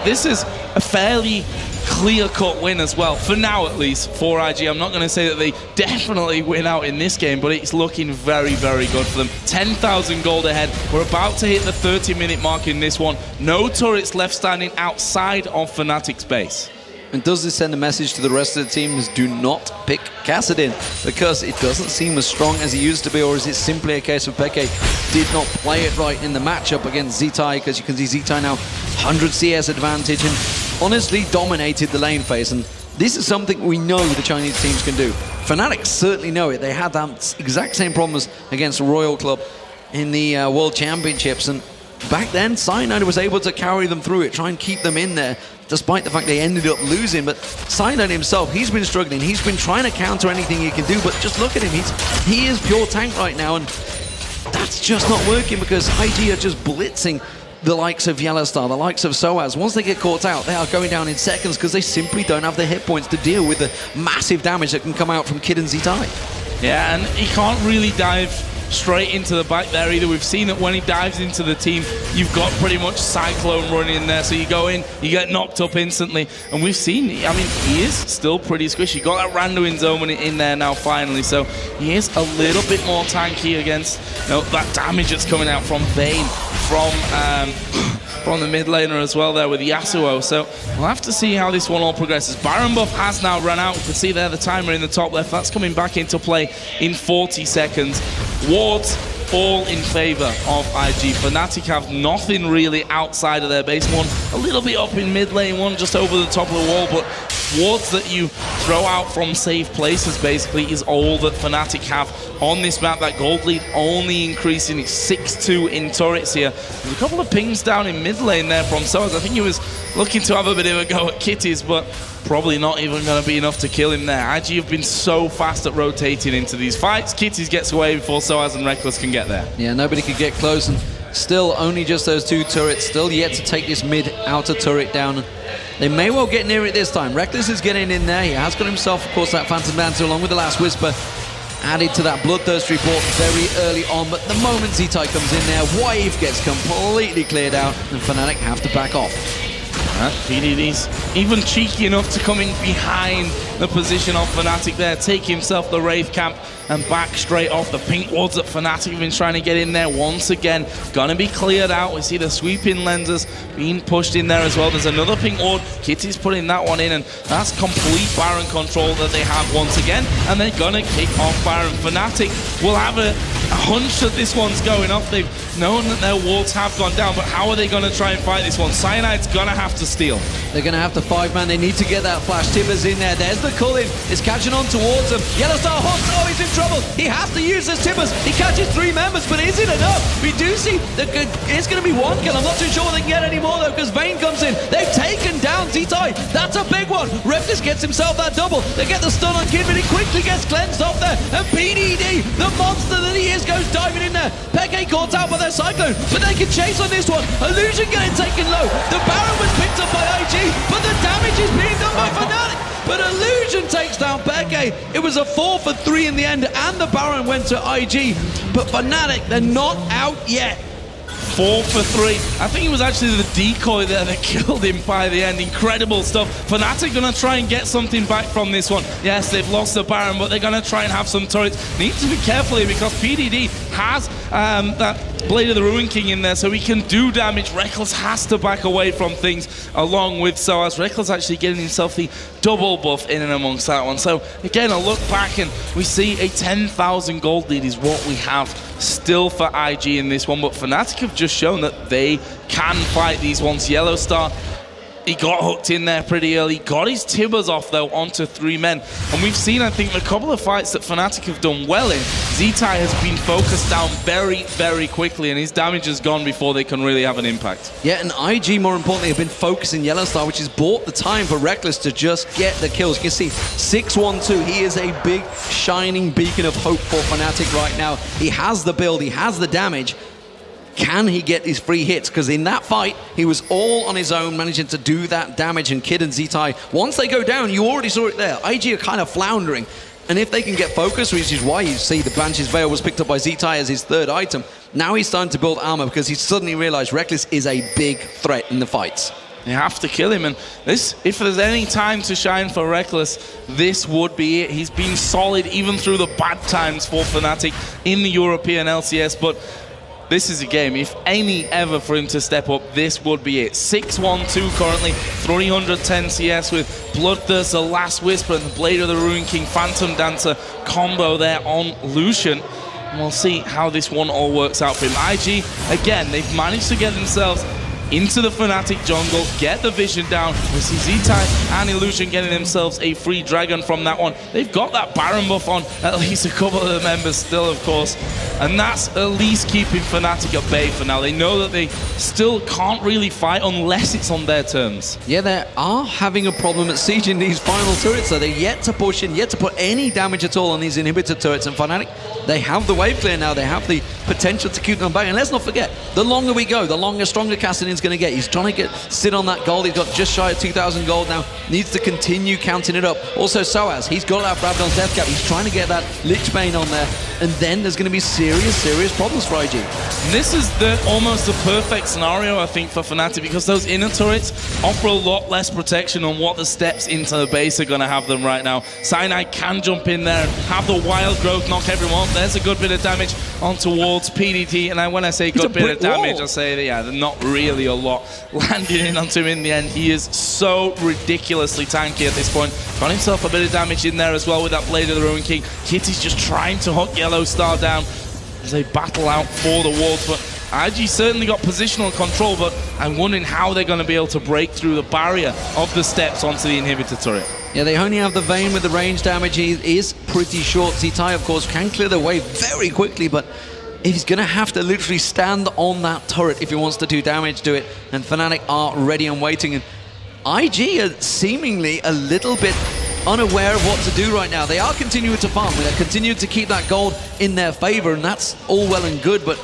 this is a fairly clear-cut win as well, for now at least, for IG. I'm not going to say that they definitely win out in this game, but it's looking very, very good for them. 10,000 gold ahead. We're about to hit the 30-minute mark in this one. No turrets left standing outside of Fnatic's base. And does this send a message to the rest of the teams? Do not pick Kassadin, because it doesn't seem as strong as he used to be, or is it simply a case of Peke did not play it right in the matchup against Zitai? Because you can see Zitai now 100 CS advantage and honestly dominated the lane phase. And this is something we know the Chinese teams can do. Fnatic certainly know it. They had that exact same problems against Royal Club in the World Championships, and back then Cyanide was able to carry them through it, try and keep them in there, despite the fact they ended up losing. But Cyanide himself, he's been struggling. He's been trying to counter anything he can do, but just look at him. He is pure tank right now, and that's just not working because IG are just blitzing the likes of Yellow Star, the likes of Soaz. Once they get caught out, they are going down in seconds because they simply don't have the hit points to deal with the massive damage that can come out from Kid and Zitai. Yeah, and he can't really dive straight into the back there either. We've seen that when he dives into the team, you've got pretty much Cyclone running in there, so you go in, you get knocked up instantly, and we've seen, I mean, he is still pretty squishy. Got that Randuin zone in there now finally, so he is a little bit more tanky against that damage that's coming out from Vayne, from the mid laner as well there with Yasuo. So we'll have to see how this one all progresses. Baron buff has now run out. You can see there the timer in the top left. That's coming back into play in 40 seconds. Wards all in favor of IG. Fnatic have nothing really outside of their base. One a little bit up in mid lane, one just over the top of the wall, but wards that you throw out from safe places basically is all that Fnatic have on this map. That gold lead only increasing. It's 6-2 in turrets here. There's a couple of pings down in mid lane there from Soaz. I think he was looking to have a bit of a go at Kitties, but probably not even going to be enough to kill him there. IG have been so fast at rotating into these fights. Kitties gets away before Soaz and Reckless can get there. Yeah, nobody could get close, and still only just those 2 turrets, still yet to take this mid outer turret down. They may well get near it this time. Reckless is getting in there. He has got himself, of course, that Phantom Dancer along with the Last Whisper added to that Bloodthirst report very early on, but the moment Zitai comes in there, Wave gets completely cleared out, and Fnatic have to back off. PDD's even cheeky enough to come in behind the position of Fnatic there, take himself the Wraith camp and back straight off. The pink wards that Fnatic have been trying to get in there once again, gonna be cleared out. We see the sweeping lenses being pushed in there as well. There's another pink ward, Kitty's putting that one in, and that's complete Baron control that they have once again, and they're gonna kick off Baron. Fnatic will have a hunch that this one's going off. They've known that their wards have gone down, but how are they gonna try and fight this one? Cyanide's gonna have to steal. They're going to have to 5-man. They need to get that flash. Tibbers in there. There's the Cullen. It's catching on towards them. Yellowstar Hawks. Oh, he's in trouble. He has to use this Tibbers. He catches 3 members, but is it enough? We do see that it's going to be 1 kill. I'm not too sure they can get any more, though, because Vayne comes in. They've taken down Z-Tai. That's a big one. Reckless gets himself that double. They get the stun on Kid, but he quickly gets cleansed off there. And PDD, the monster that he is, goes diving in there. Peke caught out by their Cyclone, but they can chase on this one. Illusion getting taken low. The Baron was picked up by IG, but the damage is being done by Fnatic. But Illusion takes down Peke. It was a 4 for 3 in the end, and the Baron went to IG. But Fnatic, they're not out yet. 4 for 3. I think it was actually the decoy there that killed him by the end. Incredible stuff. Fnatic gonna try and get something back from this one. Yes, they've lost the Baron, but they're gonna try and have some turrets. Need to be careful here because PDD has that Blade of the Ruin King in there, so he can do damage. Reckless has to back away from things along with Soaz. Reckless actually getting himself the double buff in and amongst that one. So again, a look back and we see a 10,000 gold lead is what we have still for IG in this one, but Fnatic have just shown that they can fight these ones. Yellowstar, he got hooked in there pretty early, got his Tibbers off though onto 3 men, and we've seen, I think, a couple of fights that Fnatic have done well in. Z-Tai has been focused down very, very quickly, and his damage has gone before they can really have an impact. Yeah, and IG, more importantly, have been focusing Yellowstar, which has bought the time for Reckless to just get the kills. You can see 6-1-2. He is a big, shining beacon of hope for Fnatic right now. He has the build, he has the damage. Can he get his free hits? Because in that fight, he was all on his own, managing to do that damage. And Kid and Z-Tai, once they go down, you already saw it there. IG are kind of floundering. And if they can get focused, which is why you see the Blanche's Veil was picked up by Z-Tai as his 3rd item, now he's starting to build armor because he suddenly realized Reckless is a big threat in the fights. They have to kill him, and this, if there's any time to shine for Reckless, this would be it. He's been solid even through the bad times for Fnatic in the European LCS, but this is a game, if any ever for him to step up, this would be it. 6-1-2 currently, 310 CS with Bloodthirst, the Last Whisper, and the Blade of the Ruin King, Phantom Dancer combo there on Lucian. And we'll see how this one all works out for him. IG, again, they've managed to get themselves into the Fnatic jungle, get the vision down. We see Z-Tai and Illusion getting themselves a free dragon from that one. They've got that Baron buff on at least a couple of the members still, of course. And that's at least keeping Fnatic at bay for now. They know that they still can't really fight unless it's on their terms. Yeah, they are having a problem at sieging these final turrets, so they're yet to push in, yet to put any damage at all on these inhibitor turrets. And Fnatic, they have the wave clear now. They have the potential to keep them back. And let's not forget, the longer we go, the longer, stronger Kassadin's going to get. He's trying to sit on that gold. He's got just shy of 2,000 gold now. Needs to continue counting it up. Also, Soaz, he's got that Rabadon's death cap. He's trying to get that Lich Bane on there. And then there's going to be serious problems for IG. This is almost the perfect scenario, I think, for Fnatic, because those inner turrets offer a lot less protection on what the steps into the base are going to have them right now. Cyanide can jump in there and have the wild growth knock everyone off. There's a good bit of damage on towards PDT. And when I say good bit of damage, I say that, yeah, not really a lot landing in onto him in the end. He is so ridiculously tanky at this point. Got himself a bit of damage in there as well with that Blade of the Ruin King. Kitty's just trying to hook Yellowstar down as they battle out for the wards, but IG certainly got positional control, but I'm wondering how they're going to be able to break through the barrier of the steps onto the inhibitor turret. Yeah, they only have the Vayne with the range damage. He is pretty short. Z-Tai, of course, can clear the way very quickly, but he's going to have to literally stand on that turret if he wants to do damage to it, and Fnatic are ready and waiting, and IG are seemingly a little bit unaware of what to do right now. They are continuing to farm, they're continuing to keep that gold in their favor, and that's all well and good, but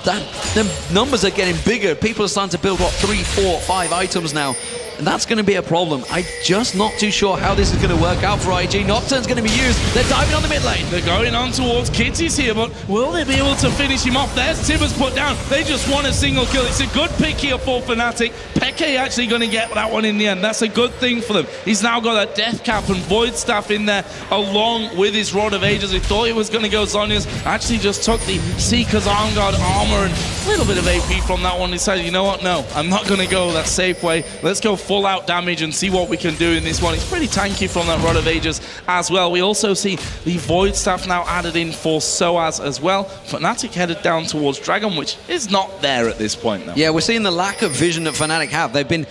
the numbers are getting bigger. People are starting to build, what, 3, 4, 5 items now. And that's going to be a problem. I'm just not too sure how this is going to work out for IG. Nocturne's going to be used. They're diving on the mid lane. They're going on towards Kitty's here, but will they be able to finish him off? There's Tibbers put down. They just want a single kill. It's a good pick here for Fnatic. Peke actually going to get that one in the end. That's a good thing for them. He's now got a Death Cap and Void Staff in there along with his Rod of Ages. He thought he was going to go Zhonya's. Actually just took the Seeker's Arm Guard armor and a little bit of AP from that one. He decided, you know what? No, I'm not going to go that safe way. Let's go full out damage and see what we can do in this one. It's pretty tanky from that Rod of Ages as well. We also see the Void Staff now added in for Soaz as well. Fnatic headed down towards Dragon, which is not there at this point though. Yeah, we're seeing the lack of vision that Fnatic have. They've been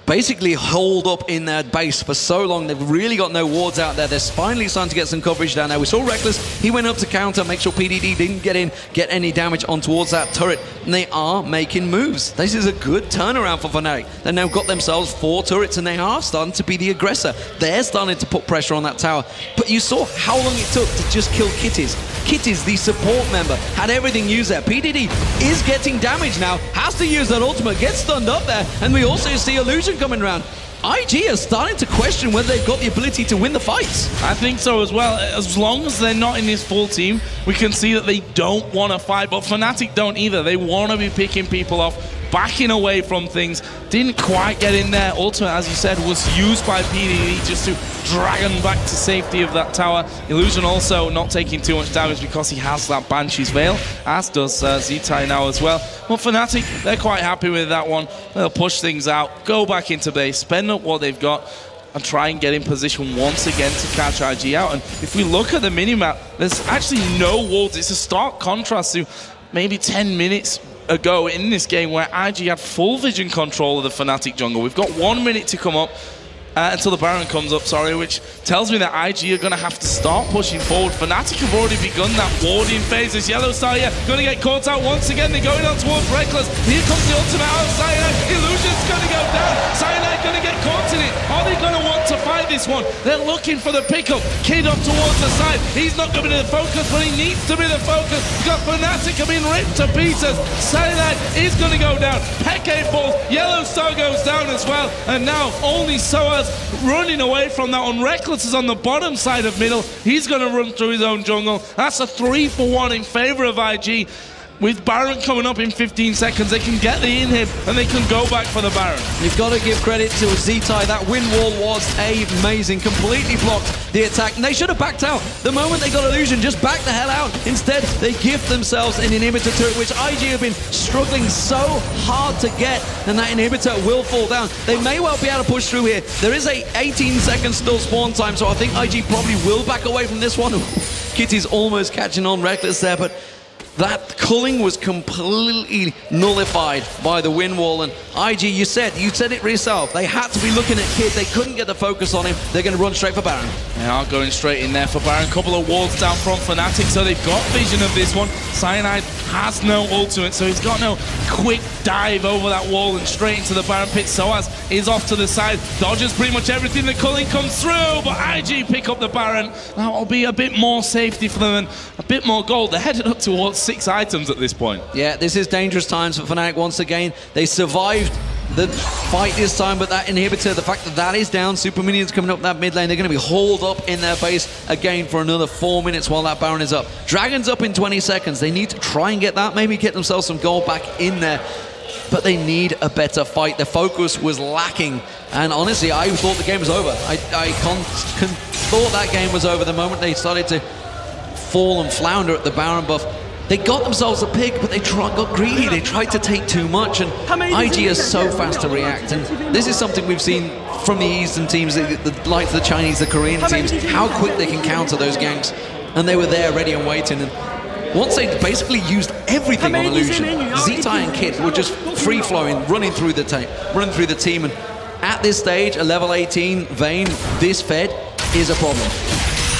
basically holed up in their base for so long. They've really got no wards out there. They're finally starting to get some coverage down there. We saw Reckless. He went up to counter, make sure PDD didn't get any damage on towards that turret. And they are making moves. This is a good turnaround for Fnatic. They've now got themselves 4 turrets and they are starting to be the aggressor. They're starting to put pressure on that tower. But you saw how long it took to just kill Kitties. Kitties, the support member, had everything used there. PDD is getting damage now, has to use that ultimate, gets stunned up there, and we also see Illusion coming around. IG are starting to question whether they've got the ability to win the fights. I think so as well. As long as they're not in this full team, we can see that they don't want to fight, but Fnatic don't either. They want to be picking people off, backing away from things. Didn't quite get in there. Ultimate, as you said, was used by PDD just to drag him back to safety of that tower. Illusion also not taking too much damage because he has that Banshee's Veil, as does Zitai now as well. But Fnatic, they're quite happy with that one. They'll push things out, go back into base, spend up what they've got, and try and get in position once again to catch IG out. And if we look at the minimap, there's actually no wards. It's a stark contrast to maybe 10 minutes ago in this game where IG had full vision control of the Fnatic jungle. We've got 1 minute to come up until the Baron comes up, which tells me that IG are going to have to start pushing forward. Fnatic have already begun that warding phase. This Yellow Star here going to get caught out once again. They're going on towards Reckless. Here comes the ultimate out of Cyanide. Illusion's going to go down. Cyanide going to get caught in it. Are they going to want to fight this one? They're looking for the pickup. Kid up towards the side. He's not going to be the focus, but he needs to be the focus because Fnatic have been ripped to pieces. Cyanide is going to go down. Peke falls. Yellow Star goes down as well. And now only Soaz running away from that one. Reckless is on the bottom side of middle. He's going to run through his own jungle. That's a 3-for-1 in favor of IG. With Baron coming up in 15 seconds, they can get the inhib and they can go back for the Baron. You've got to give credit to Zitai. That wind wall was amazing. Completely blocked the attack. And they should have backed out. The moment they got Illusion, just back the hell out. Instead, they gift themselves an inhibitor turret, which IG have been struggling so hard to get. And that inhibitor will fall down. They may well be able to push through here. There is a 18-second still spawn time, so I think IG probably will back away from this one. Kitty's almost catching on Reckless there, but that culling was completely nullified by the wind wall. And IG, you said it yourself. They had to be looking at Kid. They couldn't get the focus on him. They're going to run straight for Baron. They are going straight in there for Baron. Couple of wards down from Fnatic, so they've got vision of this one. Cyanide has no ultimate, so he's got no quick dive over that wall and straight into the Baron pit. Soaz is off to the side, dodges pretty much everything. The culling comes through, but IG pick up the Baron. That will be a bit more safety for them and a bit more gold. They're headed up towards 6 items at this point. Yeah, this is dangerous times for Fnatic once again. They survived the fight this time, but that inhibitor, the fact that that is down, super minions coming up that mid lane, they're going to be hauled up in their base again for another 4 minutes while that Baron is up. Dragon's up in 20 seconds. They need to try and get that, maybe get themselves some gold back in there, but they need a better fight. The focus was lacking, and honestly, I thought the game was over. I thought that game was over the moment they started to fall and flounder at the Baron buff. They got themselves a pick, but they got greedy. They tried to take too much, and IG is so fast to react. And this is something we've seen from the Eastern teams, like the Chinese, the Korean teams, how quick they can counter those ganks. And they were there, ready and waiting. And once they basically used everything on Illusion, Zitai and Kid were just free-flowing, running through the team. And at this stage, a level 18 Vayne, this fed, is a problem.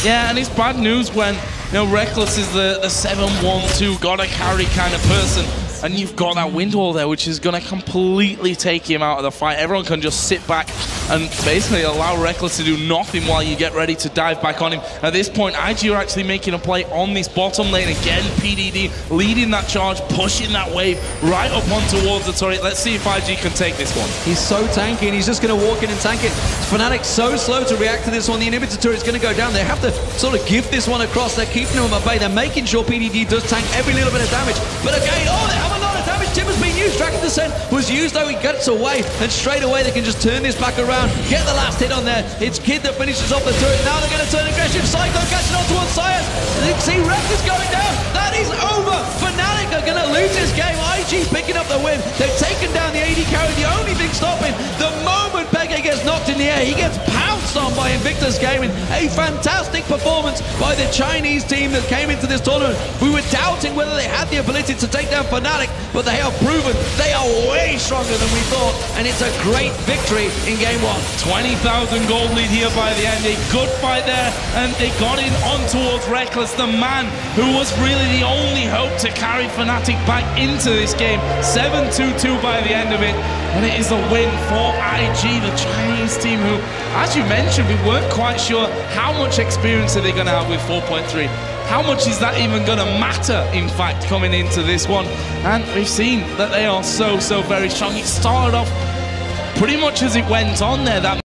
Yeah, and it's bad news when Reckless is the 7-1-2 gotta carry kind of person, and you've got that wind wall there, which is gonna completely take him out of the fight. Everyone can just sit back, and basically allow Reckless to do nothing while you get ready to dive back on him. At this point, IG are actually making a play on this bottom lane. Again, PDD leading that charge, pushing that wave right up on towards the turret. Let's see if IG can take this one. He's so tanky, and he's just going to walk in and tank it. Fnatic so slow to react to this one. The inhibitor turret is going to go down. They have to sort of give this one across. They're keeping him at bay. They're making sure PDD does tank every little bit of damage. But again, oh, they have a lot of damage. Timber's been used. Dragon Descent was used, though. He gets away, and straight away they can just turn this back around, get the last hit on there. It's Kid that finishes off the turret. Now they're going to turn aggressive. Cyclone catching on towards Sires. You see Reckless going down. That is over. Fnatic are going to lose this game. IG picking up the win. They've taken down the AD carry. The only thing stopping, the moment Pege gets knocked in the air, he gets pounced on by Invictus Gaming. A fantastic performance by the Chinese team that came into this tournament. We were doubting whether they had the ability to take down Fnatic, but they have proven they are way stronger than we thought, and it's a great victory in game one. 20,000 gold lead here by the end. A good fight there, and they got in on towards Reckless, the man who was really the only hope to carry Fnatic back into this game. 7-2-2 by the end of it, and it is a win for IG, the Chinese team who, as you mentioned, we weren't quite sure how much experience are they going to have with 4.3. How much is that even going to matter, in fact, coming into this one? And we've seen that they are so very strong. It started off pretty much as it went on there. That